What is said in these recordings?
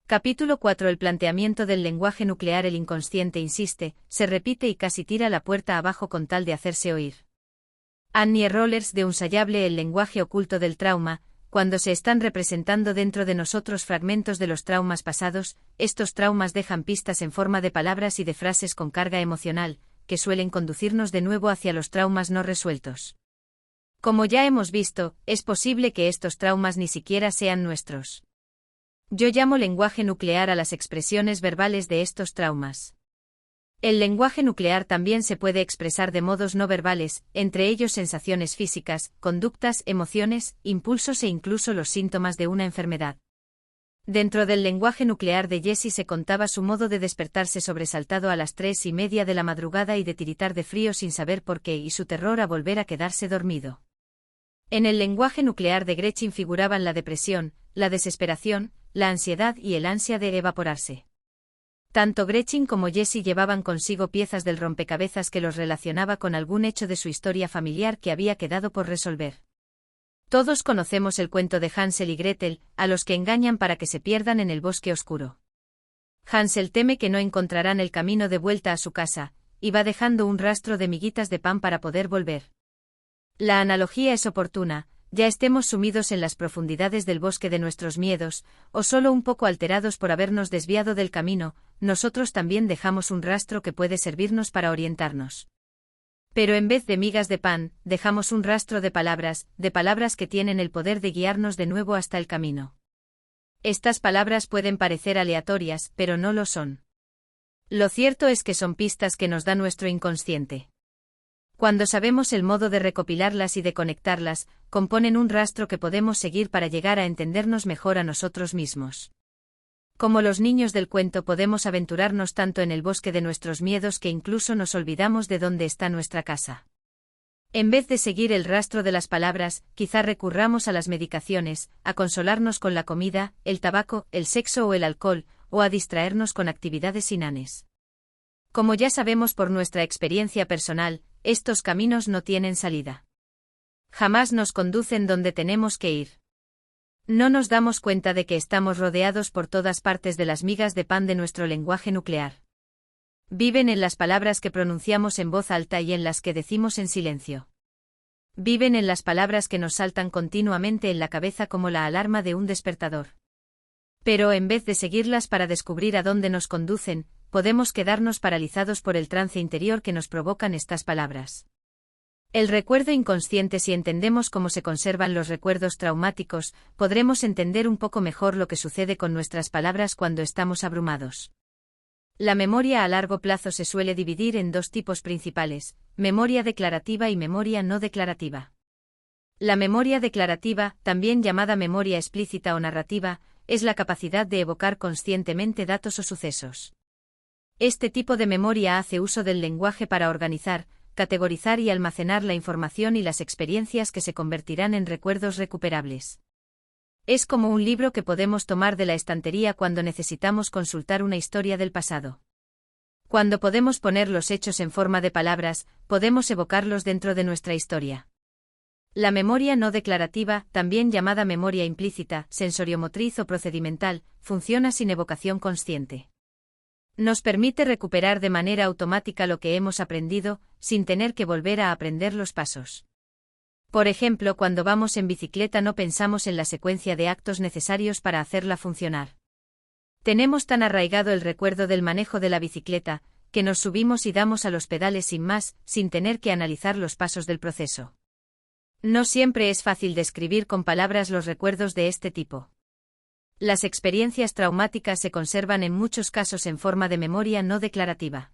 Capítulo 4. El planteamiento del lenguaje nuclear. El inconsciente insiste, se repite y casi tira la puerta abajo con tal de hacerse oír. Annie Rollers de Unsayable. El lenguaje oculto del trauma. Cuando se están representando dentro de nosotros fragmentos de los traumas pasados, estos traumas dejan pistas en forma de palabras y de frases con carga emocional, que suelen conducirnos de nuevo hacia los traumas no resueltos. Como ya hemos visto, es posible que estos traumas ni siquiera sean nuestros. Yo llamo lenguaje nuclear a las expresiones verbales de estos traumas. El lenguaje nuclear también se puede expresar de modos no verbales, entre ellos sensaciones físicas, conductas, emociones, impulsos e incluso los síntomas de una enfermedad. Dentro del lenguaje nuclear de Jessie se contaba su modo de despertarse sobresaltado a las 3:30 de la madrugada y de tiritar de frío sin saber por qué y su terror a volver a quedarse dormido. En el lenguaje nuclear de Gretchen figuraban la depresión, la desesperación, la ansiedad y el ansia de evaporarse. Tanto Gretchen como Jessie llevaban consigo piezas del rompecabezas que los relacionaba con algún hecho de su historia familiar que había quedado por resolver. Todos conocemos el cuento de Hansel y Gretel, a los que engañan para que se pierdan en el bosque oscuro. Hansel teme que no encontrarán el camino de vuelta a su casa, y va dejando un rastro de miguitas de pan para poder volver. La analogía es oportuna, ya estemos sumidos en las profundidades del bosque de nuestros miedos, o solo un poco alterados por habernos desviado del camino, nosotros también dejamos un rastro que puede servirnos para orientarnos. Pero en vez de migas de pan, dejamos un rastro de palabras que tienen el poder de guiarnos de nuevo hasta el camino. Estas palabras pueden parecer aleatorias, pero no lo son. Lo cierto es que son pistas que nos da nuestro inconsciente. Cuando sabemos el modo de recopilarlas y de conectarlas, componen un rastro que podemos seguir para llegar a entendernos mejor a nosotros mismos. Como los niños del cuento podemos aventurarnos tanto en el bosque de nuestros miedos que incluso nos olvidamos de dónde está nuestra casa. En vez de seguir el rastro de las palabras, quizá recurramos a las medicaciones, a consolarnos con la comida, el tabaco, el sexo o el alcohol, o a distraernos con actividades inanes. Como ya sabemos por nuestra experiencia personal, estos caminos no tienen salida. Jamás nos conducen donde tenemos que ir. No nos damos cuenta de que estamos rodeados por todas partes de las migas de pan de nuestro lenguaje nuclear. Viven en las palabras que pronunciamos en voz alta y en las que decimos en silencio. Viven en las palabras que nos saltan continuamente en la cabeza como la alarma de un despertador. Pero en vez de seguirlas para descubrir a dónde nos conducen, podemos quedarnos paralizados por el trance interior que nos provocan estas palabras. El recuerdo inconsciente. Si entendemos cómo se conservan los recuerdos traumáticos, podremos entender un poco mejor lo que sucede con nuestras palabras cuando estamos abrumados. La memoria a largo plazo se suele dividir en dos tipos principales: memoria declarativa y memoria no declarativa. La memoria declarativa, también llamada memoria explícita o narrativa, es la capacidad de evocar conscientemente datos o sucesos. Este tipo de memoria hace uso del lenguaje para organizar, categorizar y almacenar la información y las experiencias que se convertirán en recuerdos recuperables. Es como un libro que podemos tomar de la estantería cuando necesitamos consultar una historia del pasado. Cuando podemos poner los hechos en forma de palabras, podemos evocarlos dentro de nuestra historia. La memoria no declarativa, también llamada memoria implícita, sensoriomotriz o procedimental, funciona sin evocación consciente. Nos permite recuperar de manera automática lo que hemos aprendido, sin tener que volver a aprender los pasos. Por ejemplo, cuando vamos en bicicleta no pensamos en la secuencia de actos necesarios para hacerla funcionar. Tenemos tan arraigado el recuerdo del manejo de la bicicleta, que nos subimos y damos a los pedales sin más, sin tener que analizar los pasos del proceso. No siempre es fácil describir con palabras los recuerdos de este tipo. Las experiencias traumáticas se conservan en muchos casos en forma de memoria no declarativa.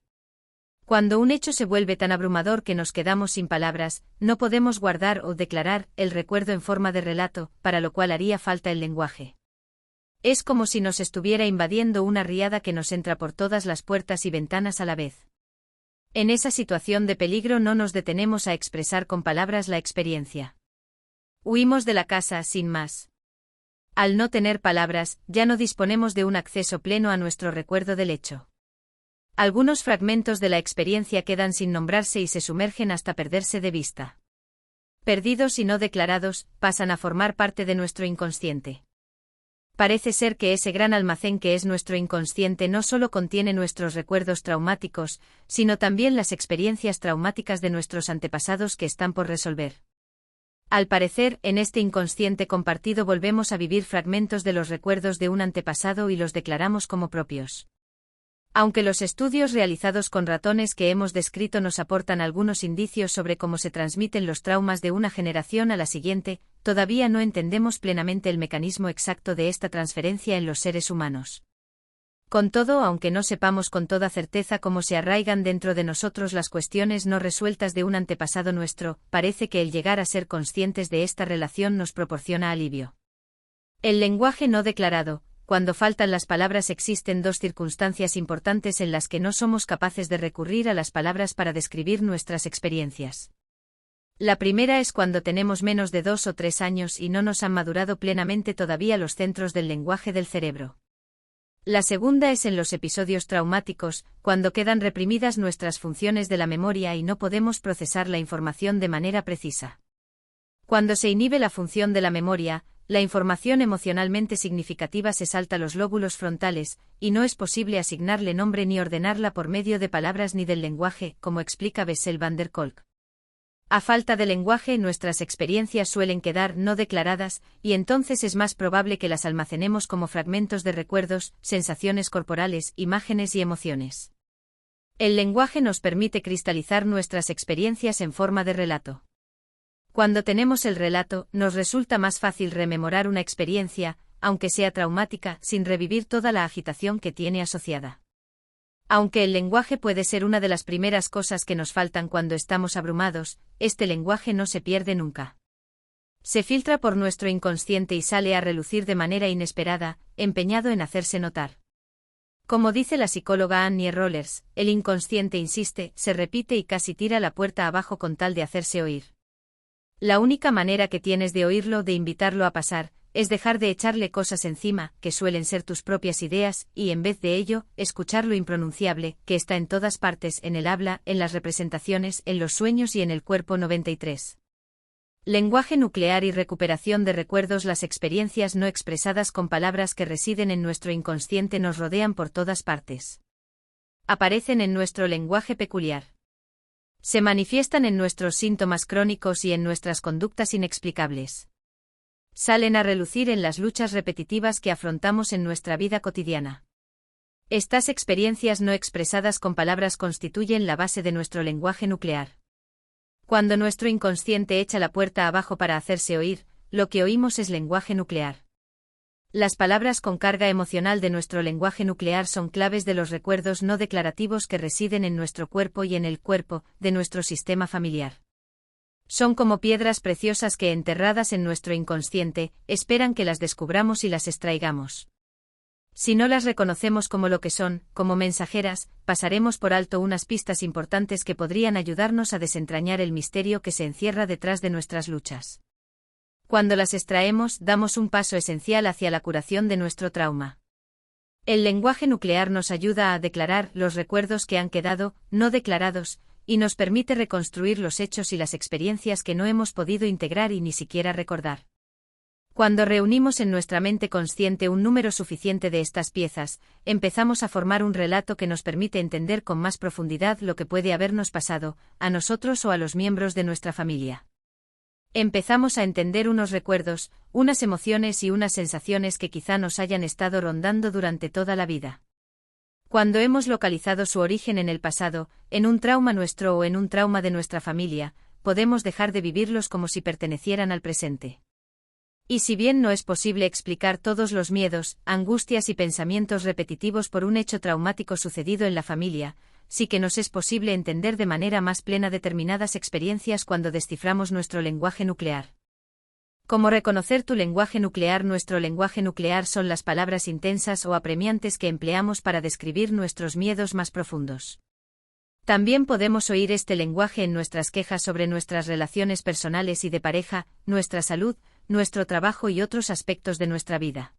Cuando un hecho se vuelve tan abrumador que nos quedamos sin palabras, no podemos guardar o declarar el recuerdo en forma de relato, para lo cual haría falta el lenguaje. Es como si nos estuviera invadiendo una riada que nos entra por todas las puertas y ventanas a la vez. En esa situación de peligro no nos detenemos a expresar con palabras la experiencia. Huimos de la casa sin más. Al no tener palabras, ya no disponemos de un acceso pleno a nuestro recuerdo del hecho. Algunos fragmentos de la experiencia quedan sin nombrarse y se sumergen hasta perderse de vista. Perdidos y no declarados, pasan a formar parte de nuestro inconsciente. Parece ser que ese gran almacén que es nuestro inconsciente no solo contiene nuestros recuerdos traumáticos, sino también las experiencias traumáticas de nuestros antepasados que están por resolver. Al parecer, en este inconsciente compartido volvemos a vivir fragmentos de los recuerdos de un antepasado y los declaramos como propios. Aunque los estudios realizados con ratones que hemos descrito nos aportan algunos indicios sobre cómo se transmiten los traumas de una generación a la siguiente, todavía no entendemos plenamente el mecanismo exacto de esta transferencia en los seres humanos. Con todo, aunque no sepamos con toda certeza cómo se arraigan dentro de nosotros las cuestiones no resueltas de un antepasado nuestro, parece que el llegar a ser conscientes de esta relación nos proporciona alivio. El lenguaje no declarado. Cuando faltan las palabras existen dos circunstancias importantes en las que no somos capaces de recurrir a las palabras para describir nuestras experiencias. La primera es cuando tenemos menos de 2 o 3 años y no nos han madurado plenamente todavía los centros del lenguaje del cerebro. La segunda es en los episodios traumáticos, cuando quedan reprimidas nuestras funciones de la memoria y no podemos procesar la información de manera precisa. Cuando se inhibe la función de la memoria, la información emocionalmente significativa se salta los lóbulos frontales, y no es posible asignarle nombre ni ordenarla por medio de palabras ni del lenguaje, como explica Bessel van der Kolk. A falta de lenguaje, nuestras experiencias suelen quedar no declaradas, y entonces es más probable que las almacenemos como fragmentos de recuerdos, sensaciones corporales, imágenes y emociones. El lenguaje nos permite cristalizar nuestras experiencias en forma de relato. Cuando tenemos el relato, nos resulta más fácil rememorar una experiencia, aunque sea traumática, sin revivir toda la agitación que tiene asociada. Aunque el lenguaje puede ser una de las primeras cosas que nos faltan cuando estamos abrumados, este lenguaje no se pierde nunca. Se filtra por nuestro inconsciente y sale a relucir de manera inesperada, empeñado en hacerse notar. Como dice la psicóloga Annie Rollers, el inconsciente insiste, se repite y casi tira la puerta abajo con tal de hacerse oír. La única manera que tienes de oírlo, de invitarlo a pasar, es dejar de echarle cosas encima, que suelen ser tus propias ideas, y en vez de ello, escuchar lo impronunciable, que está en todas partes, en el habla, en las representaciones, en los sueños y en el cuerpo. 93. Lenguaje nuclear y recuperación de recuerdos. Las experiencias no expresadas con palabras que residen en nuestro inconsciente nos rodean por todas partes. Aparecen en nuestro lenguaje peculiar. Se manifiestan en nuestros síntomas crónicos y en nuestras conductas inexplicables. Salen a relucir en las luchas repetitivas que afrontamos en nuestra vida cotidiana. Estas experiencias no expresadas con palabras constituyen la base de nuestro lenguaje nuclear. Cuando nuestro inconsciente echa la puerta abajo para hacerse oír, lo que oímos es lenguaje nuclear. Las palabras con carga emocional de nuestro lenguaje nuclear son claves de los recuerdos no declarativos que residen en nuestro cuerpo y en el cuerpo de nuestro sistema familiar. Son como piedras preciosas que, enterradas en nuestro inconsciente, esperan que las descubramos y las extraigamos. Si no las reconocemos como lo que son, como mensajeras, pasaremos por alto unas pistas importantes que podrían ayudarnos a desentrañar el misterio que se encierra detrás de nuestras luchas. Cuando las extraemos, damos un paso esencial hacia la curación de nuestro trauma. El lenguaje nuclear nos ayuda a declarar los recuerdos que han quedado no declarados, y nos permite reconstruir los hechos y las experiencias que no hemos podido integrar y ni siquiera recordar. Cuando reunimos en nuestra mente consciente un número suficiente de estas piezas, empezamos a formar un relato que nos permite entender con más profundidad lo que puede habernos pasado, a nosotros o a los miembros de nuestra familia. Empezamos a entender unos recuerdos, unas emociones y unas sensaciones que quizá nos hayan estado rondando durante toda la vida. Cuando hemos localizado su origen en el pasado, en un trauma nuestro o en un trauma de nuestra familia, podemos dejar de vivirlos como si pertenecieran al presente. Y si bien no es posible explicar todos los miedos, angustias y pensamientos repetitivos por un hecho traumático sucedido en la familia, sí que nos es posible entender de manera más plena determinadas experiencias cuando desciframos nuestro lenguaje nuclear. ¿Cómo reconocer tu lenguaje nuclear? Nuestro lenguaje nuclear son las palabras intensas o apremiantes que empleamos para describir nuestros miedos más profundos. También podemos oír este lenguaje en nuestras quejas sobre nuestras relaciones personales y de pareja, nuestra salud, nuestro trabajo y otros aspectos de nuestra vida.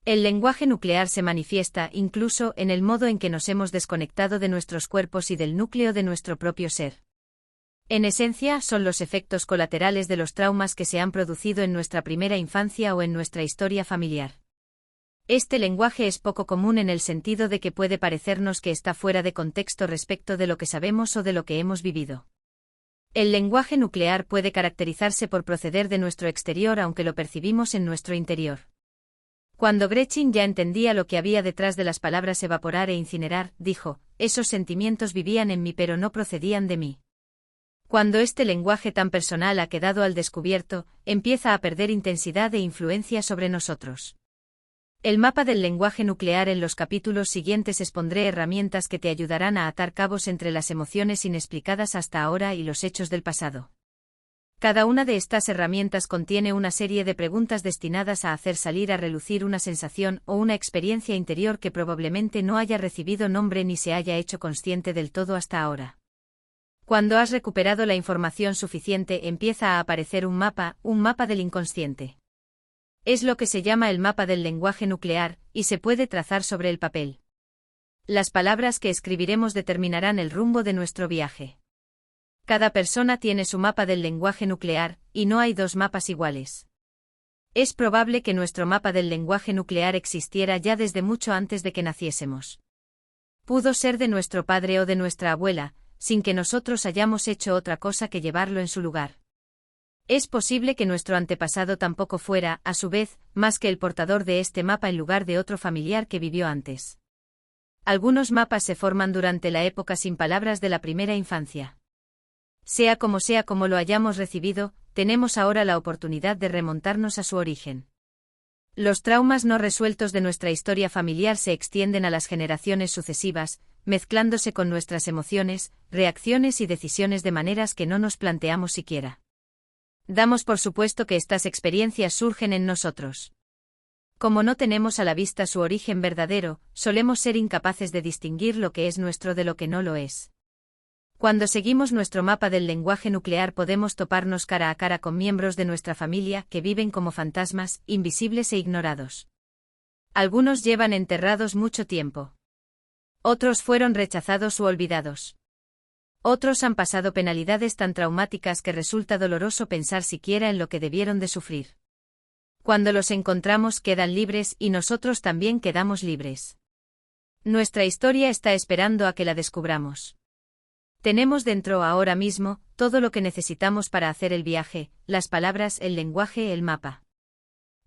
El lenguaje nuclear se manifiesta incluso en el modo en que nos hemos desconectado de nuestros cuerpos y del núcleo de nuestro propio ser. En esencia, son los efectos colaterales de los traumas que se han producido en nuestra primera infancia o en nuestra historia familiar. Este lenguaje es poco común en el sentido de que puede parecernos que está fuera de contexto respecto de lo que sabemos o de lo que hemos vivido. El lenguaje nuclear puede caracterizarse por proceder de nuestro exterior aunque lo percibimos en nuestro interior. Cuando Gretchen ya entendía lo que había detrás de las palabras evaporar e incinerar, dijo, esos sentimientos vivían en mí pero no procedían de mí. Cuando este lenguaje tan personal ha quedado al descubierto, empieza a perder intensidad e influencia sobre nosotros. El mapa del lenguaje nuclear. En los capítulos siguientes expondré herramientas que te ayudarán a atar cabos entre las emociones inexplicadas hasta ahora y los hechos del pasado. Cada una de estas herramientas contiene una serie de preguntas destinadas a hacer salir a relucir una sensación o una experiencia interior que probablemente no haya recibido nombre ni se haya hecho consciente del todo hasta ahora. Cuando has recuperado la información suficiente, empieza a aparecer un mapa del inconsciente. Es lo que se llama el mapa del lenguaje nuclear, y se puede trazar sobre el papel. Las palabras que escribiremos determinarán el rumbo de nuestro viaje. Cada persona tiene su mapa del lenguaje nuclear, y no hay dos mapas iguales. Es probable que nuestro mapa del lenguaje nuclear existiera ya desde mucho antes de que naciésemos. Pudo ser de nuestro padre o de nuestra abuela, sin que nosotros hayamos hecho otra cosa que llevarlo en su lugar. Es posible que nuestro antepasado tampoco fuera, a su vez, más que el portador de este mapa en lugar de otro familiar que vivió antes. Algunos mapas se forman durante la época sin palabras de la primera infancia. Sea como lo hayamos recibido, tenemos ahora la oportunidad de remontarnos a su origen. Los traumas no resueltos de nuestra historia familiar se extienden a las generaciones sucesivas, mezclándose con nuestras emociones, reacciones y decisiones de maneras que no nos planteamos siquiera. Damos por supuesto que estas experiencias surgen en nosotros. Como no tenemos a la vista su origen verdadero, solemos ser incapaces de distinguir lo que es nuestro de lo que no lo es. Cuando seguimos nuestro mapa del lenguaje nuclear podemos toparnos cara a cara con miembros de nuestra familia que viven como fantasmas, invisibles e ignorados. Algunos llevan enterrados mucho tiempo. Otros fueron rechazados u olvidados. Otros han pasado penalidades tan traumáticas que resulta doloroso pensar siquiera en lo que debieron de sufrir. Cuando los encontramos quedan libres y nosotros también quedamos libres. Nuestra historia está esperando a que la descubramos. Tenemos dentro ahora mismo todo lo que necesitamos para hacer el viaje, las palabras, el lenguaje, el mapa.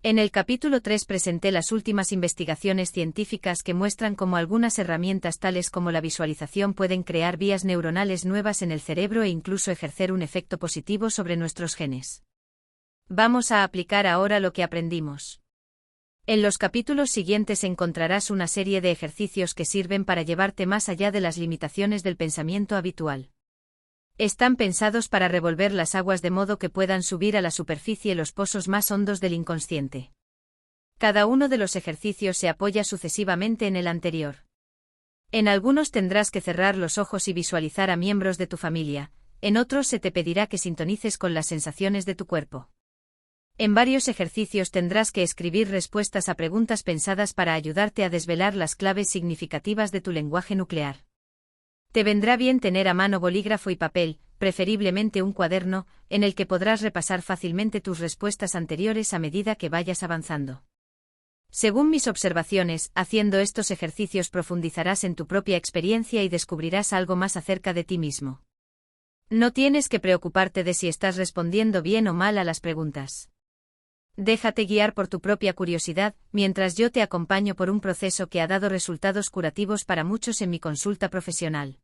En el capítulo 3 presenté las últimas investigaciones científicas que muestran cómo algunas herramientas tales como la visualización pueden crear vías neuronales nuevas en el cerebro e incluso ejercer un efecto positivo sobre nuestros genes. Vamos a aplicar ahora lo que aprendimos. En los capítulos siguientes encontrarás una serie de ejercicios que sirven para llevarte más allá de las limitaciones del pensamiento habitual. Están pensados para revolver las aguas de modo que puedan subir a la superficie los pozos más hondos del inconsciente. Cada uno de los ejercicios se apoya sucesivamente en el anterior. En algunos tendrás que cerrar los ojos y visualizar a miembros de tu familia, en otros se te pedirá que sintonices con las sensaciones de tu cuerpo. En varios ejercicios tendrás que escribir respuestas a preguntas pensadas para ayudarte a desvelar las claves significativas de tu lenguaje nuclear. Te vendrá bien tener a mano bolígrafo y papel, preferiblemente un cuaderno, en el que podrás repasar fácilmente tus respuestas anteriores a medida que vayas avanzando. Según mis observaciones, haciendo estos ejercicios profundizarás en tu propia experiencia y descubrirás algo más acerca de ti mismo. No tienes que preocuparte de si estás respondiendo bien o mal a las preguntas. Déjate guiar por tu propia curiosidad, mientras yo te acompaño por un proceso que ha dado resultados curativos para muchos en mi consulta profesional.